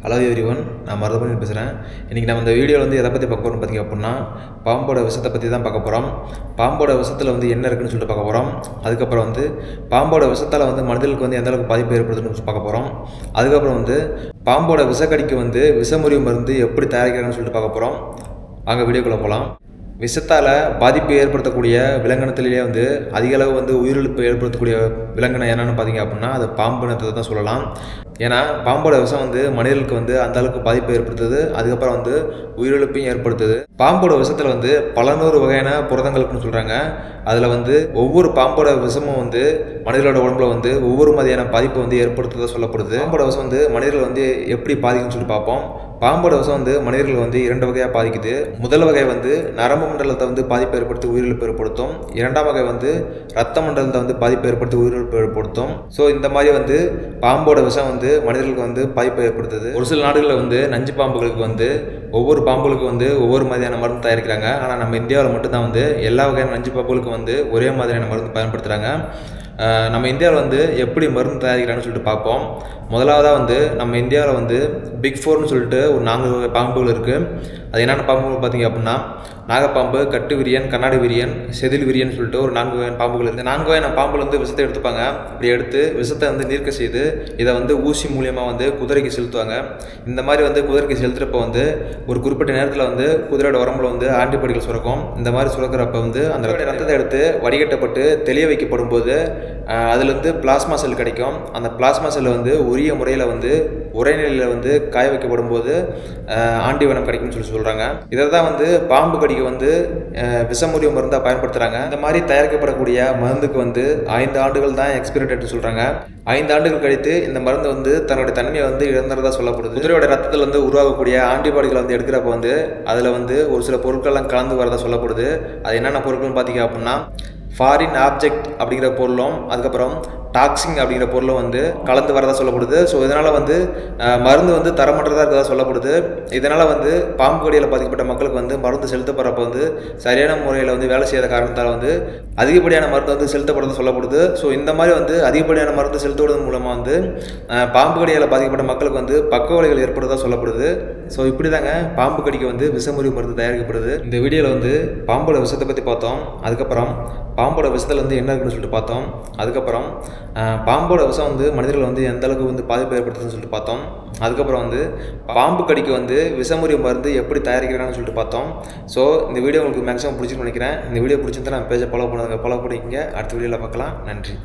Hello everyone, நான் மருதமணி பேசுகிறேன். இன்றைக்கி நம்ம இந்த வீடியோவில் வந்து எதை பற்றி பார்க்க போகிறோம் பார்த்திங்க அப்படின்னா, பாம்போட விஷத்தை பற்றி தான் பார்க்க போகிறோம். பாம்போட விஷத்தில் வந்து என்ன இருக்குன்னு சொல்லிட்டு பார்க்க போகிறோம். அதுக்கப்புறம் வந்து பாம்போட விஷத்தால் வந்து மனிதர்களுக்கு வந்து எந்த அளவுக்கு பாதிப்பு ஏற்படுதுன்னு பார்க்க போகிறோம். அதுக்கப்புறம் வந்து பாம்போட விஷக்கடிக்கு வந்து விஷமுறிவு மருந்து எப்படி தயாரிக்கிறாங்கன்னு சொல்லிட்டு பார்க்க போகிறோம். அங்கே வீடியோக்குள்ளே போகலாம். விஷத்தால் பாதிப்பு ஏற்படுத்தக்கூடிய விலங்கினத்திலேயே வந்து அதிகளவு வந்து உயிரிழப்பு ஏற்படுத்தக்கூடிய விலங்கினம் என்னென்னு பார்த்தீங்க அப்படின்னா அது பாம்பு இனத்தை தான் சொல்லலாம். ஏன்னா பாம்போட விஷம் வந்து மனிதர்களுக்கு வந்து அந்த அளவுக்கு பாதிப்பு ஏற்படுத்துது, அதுக்கப்புறம் வந்து உயிரிழப்பையும் ஏற்படுத்துது. பாம்போட விஷத்தில் வந்து பல நூறு வகையான புரதங்களுக்குன்னு சொல்கிறாங்க. அதில் வந்து ஒவ்வொரு பாம்போட விஷமும் வந்து மனிதர்களோட உடம்புல வந்து ஒவ்வொரு மாதிரியான பாதிப்பை வந்து ஏற்படுத்துறதா சொல்லப்படுது. பாம்போட விஷம் வந்து மனிதர்கள் வந்து எப்படி பாதிக்குன்னு சொல்லி பார்ப்போம். பாம்போட விஷம் வந்து மனிதர்கள் வந்து 2 வகையாக பாதிக்குது. முதல் வகை வந்து நரம்பு மண்டலத்தை வந்து பாதிப்பு ஏற்படுத்தி உயிரிழப்பு ஏற்படுத்தும். இரண்டாம் வகை வந்து ரத்த மண்டலத்தை வந்து பாதிப்பு ஏற்படுத்தி உயிரிழப்பு ஏற்படுத்தும். ஸோ இந்த மாதிரி வந்து பாம்போட விஷம் வந்து மனிதர்களுக்கு வந்து பாதிப்பை ஏற்படுத்துது. ஒரு சில நாடுகளில் வந்து நஞ்சு பாம்புகளுக்கு வந்து ஒவ்வொரு பாம்புகளுக்கு வந்து ஒவ்வொரு மாதிரியான மருந்து தயாரிக்கிறாங்க. ஆனால் நம்ம இந்தியாவில் மட்டும்தான் வந்து எல்லா வகையான நஞ்சு பாம்புகளுக்கும் வந்து ஒரே மாதிரியான மருந்து பயன்படுத்துகிறாங்க. நம்ம இந்தியாவில் வந்து எப்படி மருந்து தயாரிக்கிறாங்கன்னு சொல்லிட்டு பார்ப்போம். முதலாவதாக வந்து நம்ம இந்தியாவில் வந்து பிக் 4ன்னு சொல்லிட்டு ஒரு 4 வகை பாம்புகள் இருக்குது. அது என்னென்ன பாம்புகள் பார்த்தீங்க அப்படின்னா நாகப்பாம்பு, கட்டு விரியன், கண்ணாடி விரியன், செதில் விரியன் சொல்லிட்டு ஒரு 4 வகையான பாம்புகள் இருக்குது. 4 வகையான பாம்புகள் வந்து விஷத்தை எடுத்துப்பாங்க. இப்படி எடுத்து விஷத்தை வந்து நீர்க்க செய்து இதை வந்து ஊசி மூலியமாக வந்து குதிரைக்கு செலுத்துவாங்க. இந்த மாதிரி வந்து குதிரைக்கு செலுத்துறப்ப வந்து ஒரு குறிப்பிட்ட நேரத்தில் வந்து குதிரையோட உடம்புல வந்து ஆன்டிபாடிகள் சுரக்கும். இந்த மாதிரி சுரக்கிறப்ப வந்து அந்த ரத்தத்தை எடுத்து வடிகட்டப்பட்டு தெளிய வைக்கப்படும் போது அதுலேருந்து பிளாஸ்மா செல் கிடைக்கும். அந்த பிளாஸ்மா செல்லை வந்து உரிய முறையில் வந்து உரைநிலையில் வந்து காய வைக்கப்படும் போது ஆண்டிவனம் கிடைக்கும்னு சொல்கிறாங்க. இதை தான் வந்து பாம்பு கடிக்கு வந்து விஷமுறிவு மருந்தாக பயன்படுத்துகிறாங்க. இந்த மாதிரி தயாரிக்கப்படக்கூடிய மருந்துக்கு வந்து 5 ஆண்டுகள் தான் எக்ஸ்பைரி டேட்னு சொல்கிறாங்க. 5 ஆண்டுகள் கழித்து இந்த மருந்து வந்து தன்னுடைய தன்மையை வந்து இழந்துறதா சொல்லப்படுது. குதிரையோட ரத்தத்தில் வந்து உருவாகக்கூடிய ஆன்டிபாடிகளை வந்து எடுக்கிறப்ப வந்து அதில் வந்து ஒரு சில பொருட்கள்லாம் கலந்து வரதா சொல்லப்படுது. அது என்னென்ன பொருட்கள்னு பார்த்தீங்க அப்படின்னா ஃபாரின் ஆப்ஜெக்ட் அப்படிங்கிற பொருளும் அதுக்கப்புறம் டாக்ஸிங் அப்படிங்கிற பொருளும் வந்து கலந்து வரதா சொல்லப்படுது. ஸோ இதனால் வந்து மருந்து வந்து தரமற்றதாக இருக்கிறதா சொல்லப்படுது. இதனால் வந்து பாம்பு கடியால் பாதிக்கப்பட்ட மக்களுக்கு வந்து மருந்து செலுத்தப்படுறப்ப வந்து சரியான முறையில் வந்து வேலை செய்யாத காரணத்தால் வந்து அதிகப்படியான மருந்து வந்து செலுத்தப்படுறதா சொல்லப்படுது. ஸோ இந்த மாதிரி வந்து அதிகப்படியான மருந்து செலுத்துவதன் மூலமாக வந்து பாம்பு கடியால் பாதிக்கப்பட்ட மக்களுக்கு வந்து பக்க விளைவுகள் ஏற்படுறதா சொல்லப்படுது. ஸோ இப்படி தாங்க பாம்பு கடிக்கு வந்து விஷமுறிவு மருந்து தயாரிக்கப்படுது. இந்த வீடியோவில் வந்து பாம்போட விஷத்தை பற்றி பார்த்தோம். அதுக்கப்புறம் பாம்போட விஷத்தில் வந்து என்ன இருக்குன்னு சொல்லிட்டு பார்த்தோம். அதுக்கப்புறம் பாம்போட விஷம் வந்து மனிதர்கள் வந்து எந்த அளவுக்கு வந்து பாதிப்பு ஏற்படுத்துதுன்னு சொல்லிட்டு பார்த்தோம். அதுக்கப்புறம் வந்து பாம்பு கடிக்கு வந்து விஷமுறிவு மருந்து எப்படி தயாரிக்கிறாங்கன்னு சொல்லிட்டு பார்த்தோம். ஸோ இந்த வீடியோ உங்களுக்கு மேக்ஸிமம் பிடிச்சிருக்குன்னு நினைக்கிறேன். இந்த வீடியோ பிடிச்சிருந்தா நான் பேஜை ஃபாலோ பண்ணிங்க. அடுத்த வீடியோவில் பார்க்கலாம். நன்றி.